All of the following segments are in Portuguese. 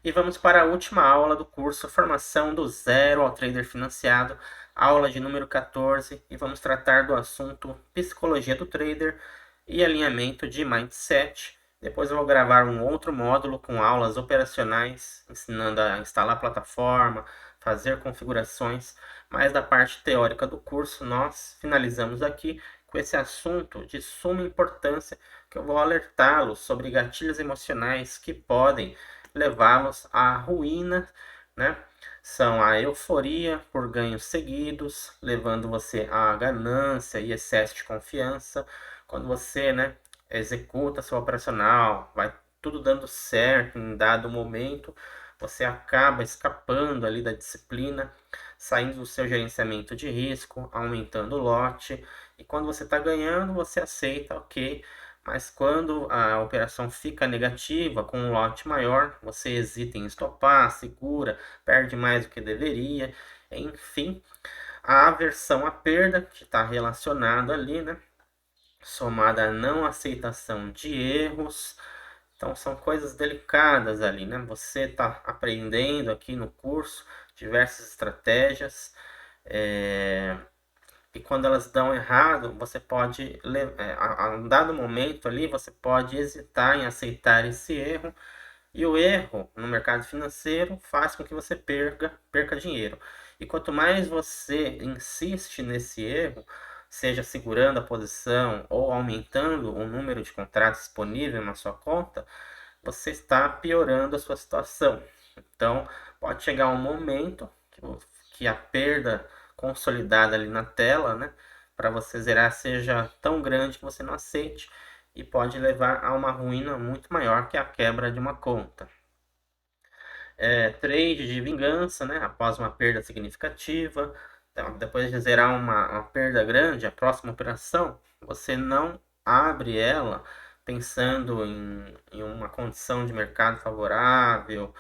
E vamos para a última aula do curso Formação do Zero ao Trader Financiado, aula de número 14, e vamos tratar do assunto Psicologia do Trader e alinhamento de Mindset. Depois eu vou gravar um outro módulo com aulas operacionais, ensinando a instalar a plataforma, fazer configurações, mas da parte teórica do curso nós finalizamos aqui com esse assunto de suma importância, que eu vou alertá-los sobre gatilhos emocionais que podem levá-los à ruína, né? São a euforia por ganhos seguidos, levando você à ganância e excesso de confiança. Quando você, né, executa seu operacional, vai tudo dando certo em dado momento, você acaba escapando ali da disciplina, saindo do seu gerenciamento de risco, aumentando o lote, e quando você está ganhando, você aceita, ok, mas quando a operação fica negativa, com um lote maior, você hesita em estopar, segura, perde mais do que deveria. Enfim, a aversão à perda, que está relacionado ali, né? Somada à não aceitação de erros. Então, são coisas delicadas ali, né? Você está aprendendo aqui no curso diversas estratégias. E quando elas dão errado, você pode, a um dado momento ali, você pode hesitar em aceitar esse erro, e o erro no mercado financeiro faz com que você perca dinheiro. E quanto mais você insiste nesse erro, seja segurando a posição ou aumentando o número de contratos disponível na sua conta, você está piorando a sua situação. Então, pode chegar um momento que a perda consolidada ali na tela, né, para você zerar seja tão grande que você não aceite e pode levar a uma ruína muito maior que a quebra de uma conta. Trade de vingança, né, após uma perda significativa. Então, depois de zerar uma perda grande, a próxima operação, você não abre ela pensando em uma condição de mercado favorável,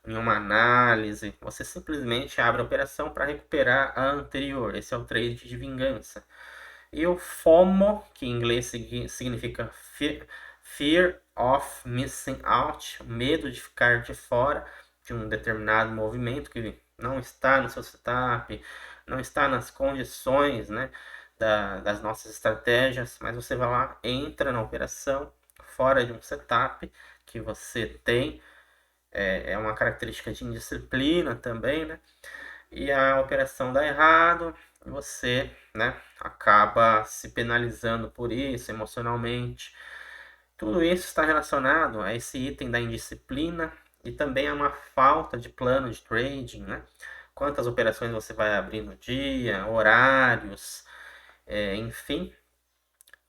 em uma análise. Você simplesmente abre a operação para recuperar a anterior. Esse é o trade de vingança. E o FOMO, que em inglês significa Fear of Missing Out, medo de ficar de fora de um determinado movimento que não está no seu setup, não está nas condições, né, das nossas estratégias, mas você vai lá, entra na operação fora de um setup que você tem, é uma característica de indisciplina também, né? E a operação dá errado, você, né, acaba se penalizando por isso emocionalmente. Tudo isso está relacionado a esse item da indisciplina e também a uma falta de plano de trading, né? Quantas operações você vai abrir no dia, horários, enfim.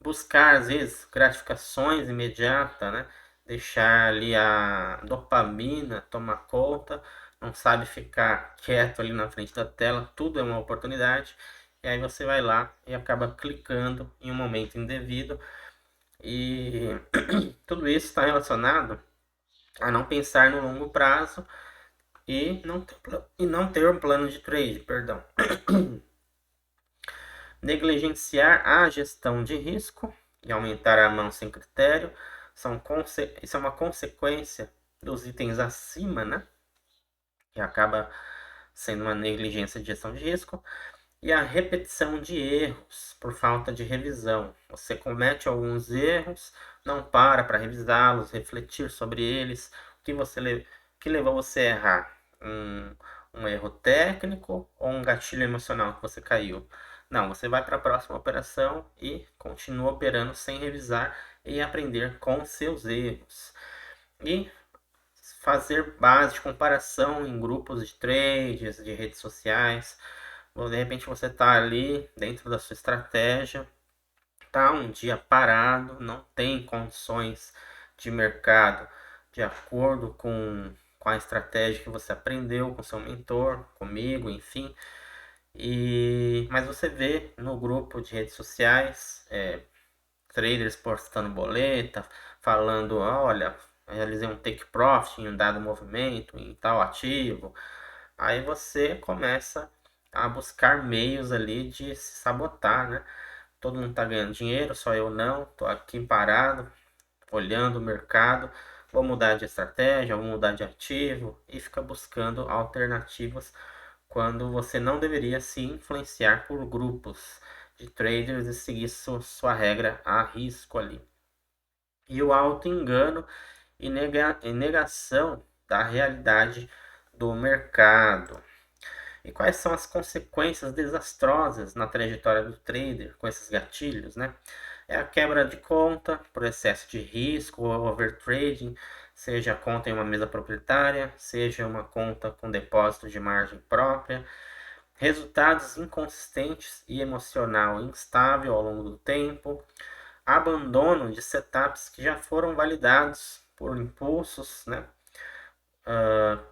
Buscar, às vezes, gratificações imediatas, né? Deixar ali a dopamina tomar conta, não sabe ficar quieto ali na frente da tela, tudo é uma oportunidade. E aí você vai lá e acaba clicando em um momento indevido. E tudo isso está relacionado a não pensar no longo prazo e não ter um plano de trade, perdão. Negligenciar a gestão de risco e aumentar a mão sem critério isso é uma consequência dos itens acima, né? Que acaba sendo uma negligência de gestão de risco. E a repetição de erros por falta de revisão. Você comete alguns erros, não para revisá-los, refletir sobre eles, o que levou você a errar? Um erro técnico ou um gatilho emocional que você caiu? Não, você vai para a próxima operação e continua operando sem revisar e aprender com seus erros. E fazer base de comparação em grupos de trades, de redes sociais. De repente você está ali dentro da sua estratégia, está um dia parado, não tem condições de mercado de acordo com a estratégia que você aprendeu com seu mentor, comigo, enfim. Mas você vê no grupo de redes sociais, traders postando boleta, falando, olha, realizei um take profit em um dado movimento, em tal ativo. Aí você começa a buscar meios ali de se sabotar, né? Todo mundo tá ganhando dinheiro, só eu não, tô aqui parado, olhando o mercado, vou mudar de estratégia, vou mudar de ativo e fica buscando alternativas quando você não deveria se influenciar por grupos de traders e seguir sua regra a risco ali. E o auto-engano e negação da realidade do mercado. E quais são as consequências desastrosas na trajetória do trader com esses gatilhos, né? É a quebra de conta por excesso de risco ou overtrading, seja a conta em uma mesa proprietária, seja uma conta com depósito de margem própria, resultados inconsistentes e emocional instável ao longo do tempo, abandono de setups que já foram validados por impulsos, né?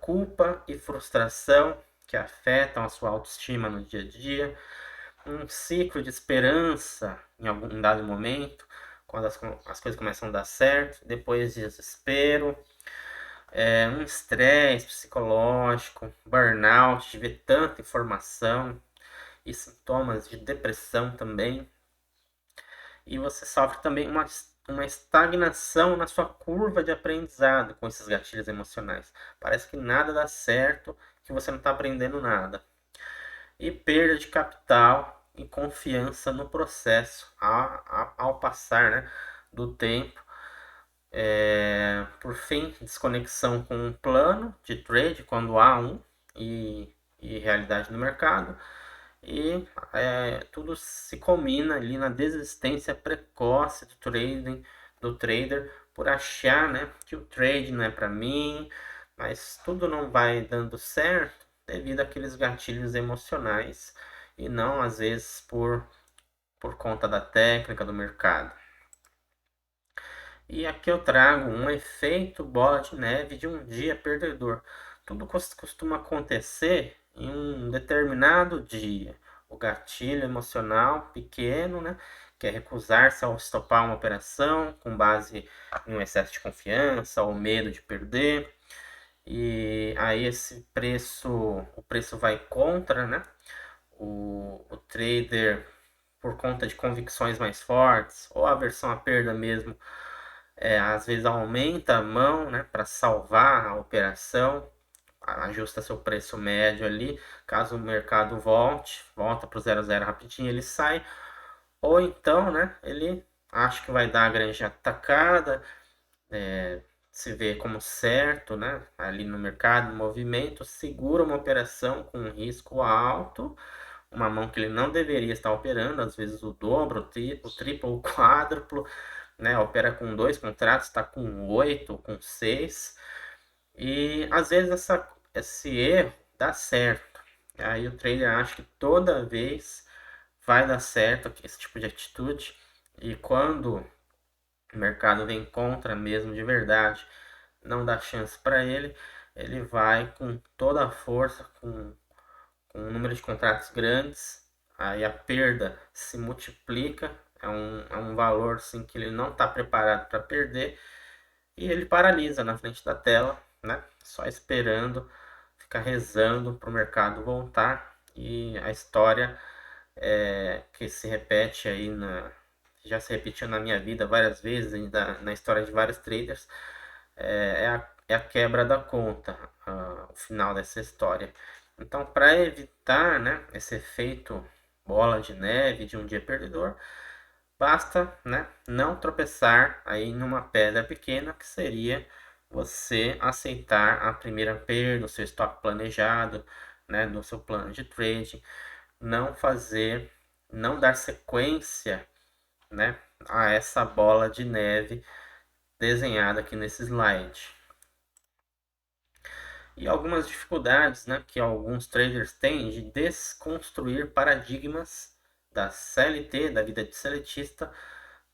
Culpa e frustração que afetam a sua autoestima no dia a dia, um ciclo de esperança em algum dado momento, quando as coisas começam a dar certo, depois desespero, um estresse psicológico, burnout, de ver tanta informação e sintomas de depressão também. E você sofre também uma estagnação na sua curva de aprendizado com esses gatilhos emocionais. Parece que nada dá certo, que você não está aprendendo nada. E perda de capital e confiança no processo ao passar, né, do tempo. Por fim, desconexão com um plano de trade, quando há um, e realidade no mercado. E tudo se combina ali na desistência precoce do trader por achar, né, que o trade não é para mim, mas tudo não vai dando certo devido àqueles gatilhos emocionais e não às vezes por conta da técnica do mercado. E aqui eu trago um efeito bola de neve de um dia perdedor. Tudo costuma acontecer em um determinado dia. O gatilho emocional pequeno, né, que é recusar-se a estopar uma operação com base em um excesso de confiança ou medo de perder. E aí o preço vai contra, né? O trader, por conta de convicções mais fortes ou aversão à perda mesmo, às vezes aumenta a mão, né, para salvar a operação, ajusta seu preço médio ali, caso o mercado volta para o 0,0 rapidinho, ele sai, ou então, né, ele acha que vai dar a grande atacada, se vê como certo, né, ali no mercado, no movimento, segura uma operação com um risco alto, uma mão que ele não deveria estar operando, às vezes o dobro, o triplo, o quádruplo, né? Opera com 2 contratos, está com 8, com 6. E às vezes esse erro dá certo. Aí o trader acha que toda vez vai dar certo esse tipo de atitude. E quando o mercado vem contra mesmo de verdade, não dá chance para ele, ele vai com toda a força, com um número de contratos grandes, aí a perda se multiplica, é um valor assim, que ele não está preparado para perder, e ele paralisa na frente da tela, né? Só esperando, fica rezando para o mercado voltar, e a história que se repete aí já se repetiu na minha vida várias vezes, na história de vários traders, é a quebra da conta, o final dessa história. Então, para evitar, né, esse efeito bola de neve de um dia perdedor, basta, né, não tropeçar aí numa pedra pequena, que seria você aceitar a primeira perda, o seu estoque planejado, né, do seu plano de trade, não fazer, não dar sequência, né, a essa bola de neve desenhada aqui nesse slide. E algumas dificuldades, né, que alguns traders têm de desconstruir paradigmas da CLT, da vida de seletista,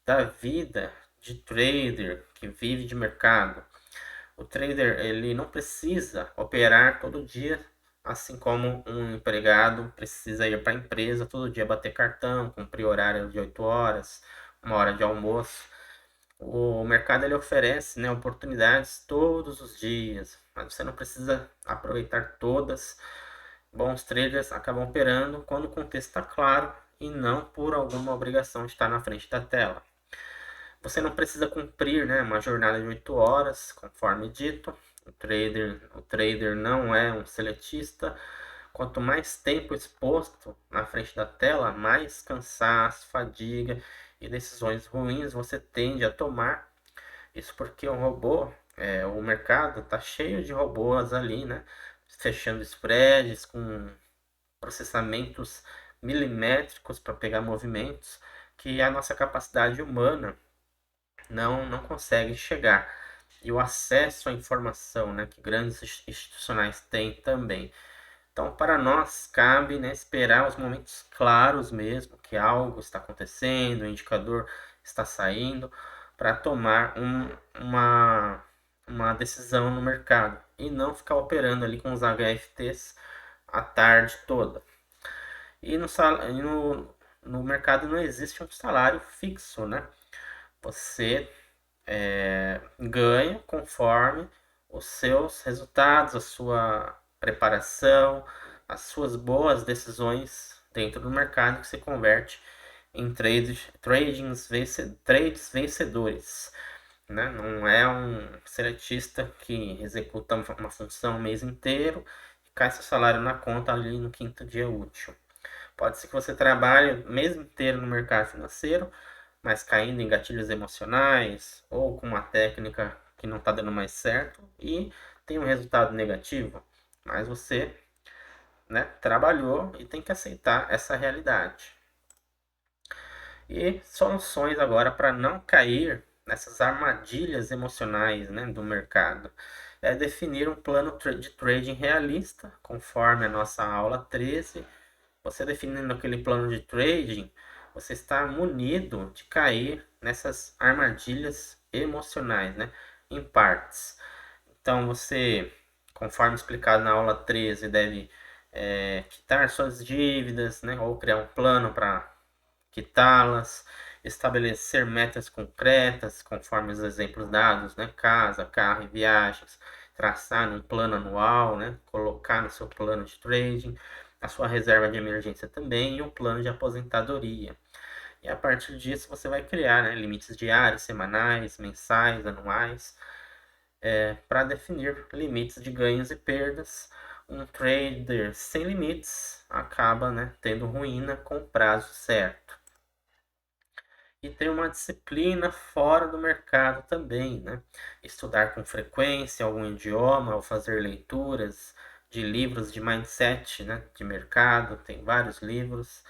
da vida de trader que vive de mercado. O trader, ele não precisa operar todo dia, assim como um empregado precisa ir para a empresa todo dia bater cartão, cumprir horário de 8 horas, uma hora de almoço. O mercado ele oferece, né, oportunidades todos os dias, mas você não precisa aproveitar todas. Bons traders acabam operando quando o contexto está claro e não por alguma obrigação de estar na frente da tela. Você não precisa cumprir, né, uma jornada de 8 horas, conforme dito. O trader não é um seletista. Quanto mais tempo exposto na frente da tela, mais cansaço, fadiga e decisões ruins você tende a tomar. Isso porque o mercado está cheio de robôs ali, né? Fechando spreads com processamentos milimétricos para pegar movimentos que a nossa capacidade humana não consegue chegar. E o acesso à informação, né, que grandes institucionais têm também. Então, para nós, cabe, né, esperar os momentos claros mesmo, que algo está acontecendo, o indicador está saindo, para tomar uma decisão no mercado e não ficar operando ali com os HFTs a tarde toda. E no mercado não existe um salário fixo, né? Você ganha conforme os seus resultados, a sua preparação, as suas boas decisões dentro do mercado que se converte em trades vencedores. Né? Não é um seletista que executa uma função o mês inteiro e cai seu salário na conta ali no quinto dia útil. Pode ser que você trabalhe o mês inteiro no mercado financeiro, mas caindo em gatilhos emocionais ou com uma técnica que não está dando mais certo e tem um resultado negativo. Mas você, né, trabalhou e tem que aceitar essa realidade. E soluções agora para não cair nessas armadilhas emocionais, né, do mercado. É definir um plano de trading realista, conforme a nossa aula 13. Você definindo aquele plano de trading, você está munido de cair nessas armadilhas emocionais, né? Em partes. Então você, conforme explicado na aula 13, deve quitar suas dívidas, né? Ou criar um plano para quitá-las, estabelecer metas concretas, conforme os exemplos dados, né? Casa, carro e viagens, traçar um plano anual, né? Colocar no seu plano de trading, a sua reserva de emergência também e um plano de aposentadoria. E a partir disso você vai criar, né, limites diários, semanais, mensais, anuais, para definir limites de ganhos e perdas. Um trader sem limites acaba, né, tendo ruína com o prazo certo. E ter uma disciplina fora do mercado também, né? Estudar com frequência algum idioma ou fazer leituras de livros de mindset, né? De mercado, tem vários livros.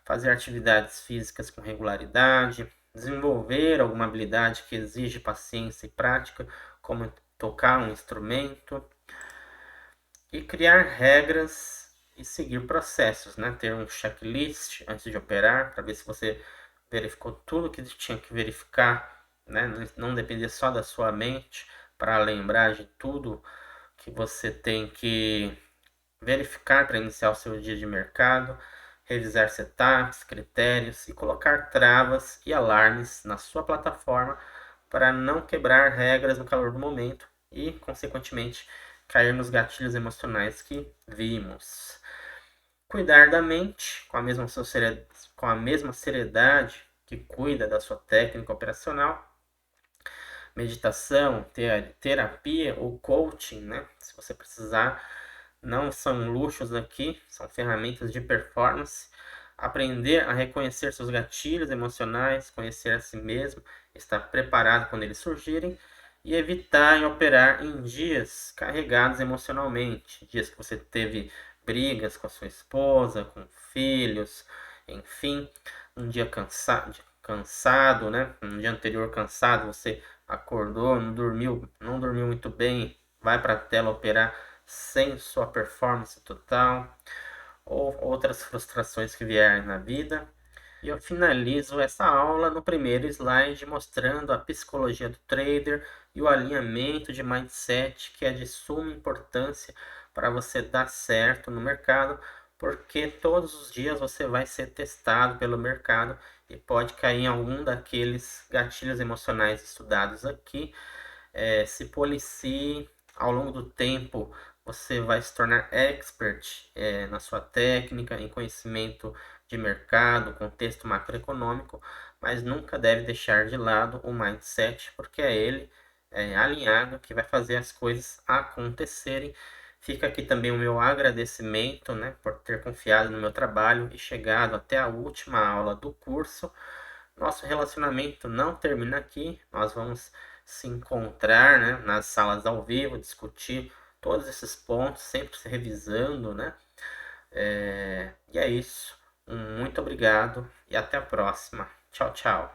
Fazer atividades físicas com regularidade, desenvolver alguma habilidade que exige paciência e prática, como tocar um instrumento, e criar regras e seguir processos, né? Ter um checklist antes de operar, para ver se você verificou tudo que tinha que verificar, né? Não depender só da sua mente para lembrar de tudo que você tem que verificar para iniciar o seu dia de mercado, revisar setups, critérios e colocar travas e alarmes na sua plataforma para não quebrar regras no calor do momento e, consequentemente, cair nos gatilhos emocionais que vimos. Cuidar da mente com a mesma seriedade que cuida da sua técnica operacional. Meditação, terapia ou coaching, né? Se você precisar, não são luxos aqui, são ferramentas de performance. Aprender a reconhecer seus gatilhos emocionais, conhecer a si mesmo, estar preparado quando eles surgirem e evitar operar em dias carregados emocionalmente, dias que você teve brigas com a sua esposa, com filhos, enfim, um dia cansado, né? Um dia anterior cansado, você acordou, não dormiu muito bem, vai para a tela operar sem sua performance total, ou outras frustrações que vierem na vida. E eu finalizo essa aula no primeiro slide mostrando a psicologia do trader e o alinhamento de mindset, que é de suma importância para você dar certo no mercado, porque todos os dias você vai ser testado pelo mercado e pode cair em algum daqueles gatilhos emocionais estudados aqui. Se policie ao longo do tempo, você vai se tornar expert na sua técnica, em conhecimento de mercado, contexto macroeconômico, mas nunca deve deixar de lado o mindset, porque é ele alinhado que vai fazer as coisas acontecerem. Fica aqui também o meu agradecimento, né, por ter confiado no meu trabalho e chegado até a última aula do curso. Nosso relacionamento não termina aqui, nós vamos se encontrar, né, nas salas ao vivo, discutir todos esses pontos, sempre se revisando, né? E é isso. Muito obrigado e até a próxima. Tchau, tchau.